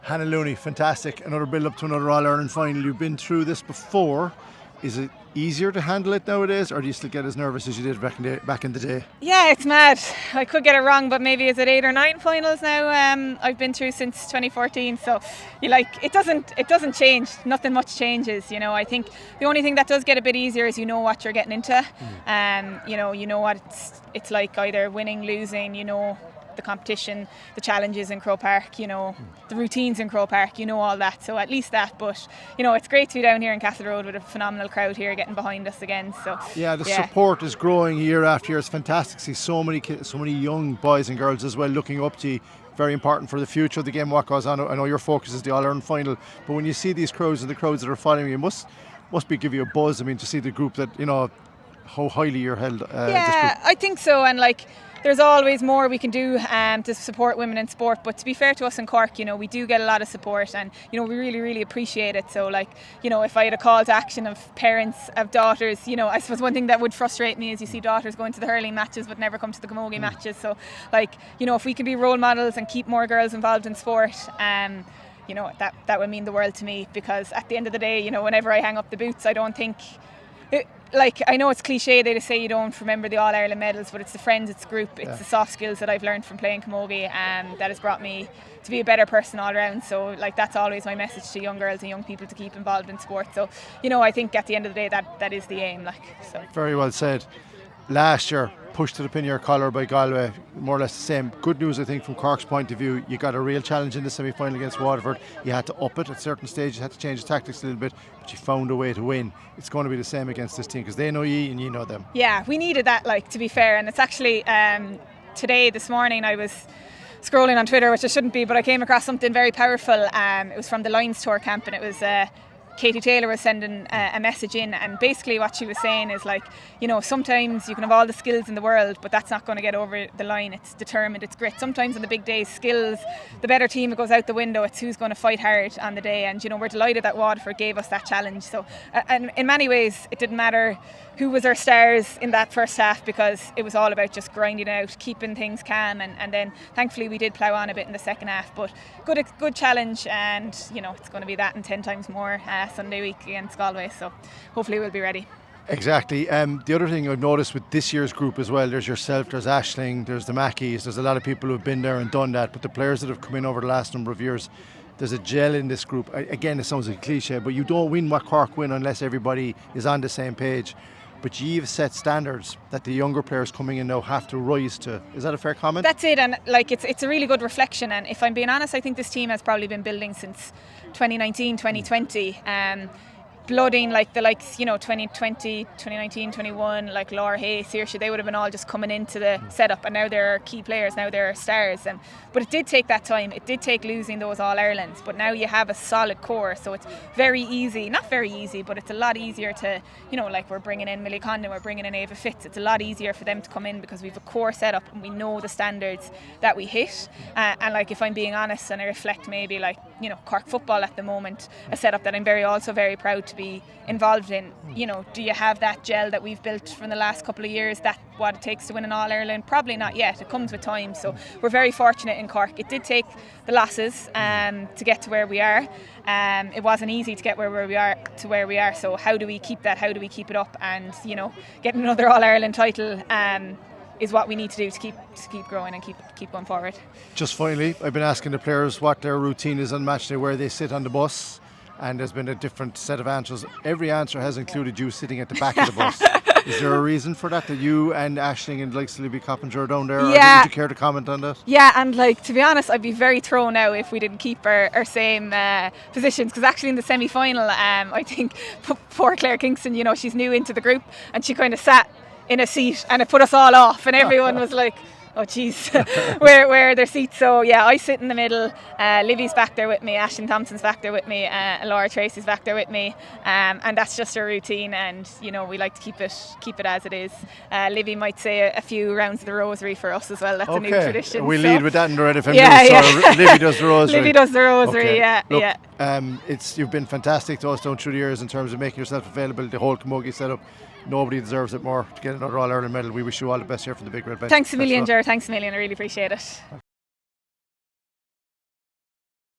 Hannah Looney, fantastic. Another build-up to another All-Ireland final. You've been through this before. Is it easier to handle it nowadays, or do you still get as nervous as you did back in the day? Yeah, it's mad. I could get it wrong, but maybe is it 8 or 9 finals now? I've been through since 2014, so it doesn't change. Nothing much changes. I think the only thing that does get a bit easier is what you're getting into. You know what it's like, either winning, losing. The competition, the challenges in Croke Park, the routines in Croke Park, all that. So at least that. But it's great to be down here in Castle Road with a phenomenal crowd here getting behind us again. So the support is growing year after year. It's fantastic to see so many young boys and girls as well looking up to you. Very important for the future of the game, what goes on. I know your focus is the All-Ireland final, but when you see these crowds and the crowds that are following you, must give you a buzz. I mean, to see the group that how highly you're held. I think so, and there's always more we can do to support women in sport, but to be fair to us in Cork, we do get a lot of support, and we really, really appreciate it. So if I had a call to action of parents of daughters, I suppose one thing that would frustrate me is you see daughters going to the hurling matches but never come to the Camogie matches. So if we can be role models and keep more girls involved in sport, that would mean the world to me, because at the end of the day, whenever I hang up the boots, I don't think I know it's cliche they say you don't remember the All-Ireland medals, but it's the friends, it's the group, it's the soft skills that I've learned from playing Camogie that has brought me to be a better person all around. So that's always my message to young girls and young people, to keep involved in sport. So I think at the end of the day that is the aim. Very well said. Last year, pushed to the pin of your collar by Galway, more or less the same. Good news, I think, from Cork's point of view. You got a real challenge in the semi-final against Waterford. You had to up it at certain stages, you had to change the tactics a little bit, but you found a way to win. It's going to be the same against this team, because they know you and you know them. Yeah, we needed that, to be fair. And it's actually this morning I was scrolling on Twitter, which I shouldn't be, but I came across something very powerful. It was from the Lions Tour camp, and it was Katie Taylor was sending a message in, and basically what she was saying is sometimes you can have all the skills in the world, but that's not going to get over the line. It's determined, it's grit. Sometimes on the big days, skills, the better team, it goes out the window. It's who's going to fight hard on the day, and we're delighted that Waterford gave us that challenge. So and in many ways it didn't matter who was our stars in that first half, because it was all about just grinding out, keeping things calm, and then thankfully we did plough on a bit in the second half. But good challenge, and it's going to be that and 10 times more Sunday week against Galway, so hopefully we'll be ready. Exactly. The other thing I've noticed with this year's group as well, there's yourself, there's Aisling, there's the Mackies, there's a lot of people who've been there and done that, but the players that have come in over the last number of years, there's a gel in this group. Again, it sounds like a cliche, but you don't win what Cork win unless everybody is on the same page. But you've set standards that the younger players coming in now have to rise to. Is that a fair comment? That's it, and it's a really good reflection. And if I'm being honest, I think this team has probably been building since 2019, 2020. Blooding the likes, 2020, 2019, 21, like Laura Hayes, Saoirse, they would have been all just coming into the setup, and now they're key players, now they're stars. But it did take that time, it did take losing those All-Irelands, but now you have a solid core, so it's very easy, not very easy, but it's a lot easier to, we're bringing in Millie Condon, we're bringing in Ava Fitz, it's a lot easier for them to come in because we have a core setup and we know the standards that we hit. And if I'm being honest, and I reflect maybe Cork football at the moment, a setup that I'm also very proud to be involved in. Do you have that gel that we've built from the last couple of years, that what it takes to win an All-Ireland? Probably not yet, it comes with time. So we're very fortunate in Cork. It did take the losses to get to where we are. It wasn't easy to get where we are, so how do we keep that, how do we keep it up, and getting another All-Ireland title is what we need to do to keep growing and keep going forward. Just finally, I've been asking the players what their routine is on match day, where they sit on the bus, and there's been a different set of answers. Every answer has included you sitting at the back of the bus. Is there a reason for that you and Aisling and Libby Coppinger are down there? Yeah. Or would you care to comment on that? Yeah, and to be honest, I'd be very thrown now if we didn't keep our same positions, because actually in the semi-final, I think poor Claire Kingston, she's new into the group, and she kind of sat in a seat, and it put us all off, and everyone was like, oh geez, where are their seats? So yeah, I sit in the middle, Livy's back there with me, Aisling Thompson's back there with me, Laura Tracy's back there with me, and that's just our routine, and we like to keep it as it is. Livy might say a few rounds of the rosary for us as well. That's a new tradition. We lead with that in the RedFM news. So Livy does the rosary. Livy does the rosary, Look, you've been fantastic to us down through the years in terms of making yourself available, the whole Camogie setup. Nobody deserves it more to get another All-Ireland medal. We wish you all the best here for the Big Red Bench. Thanks a million, Ger. Thanks a million. I really appreciate it.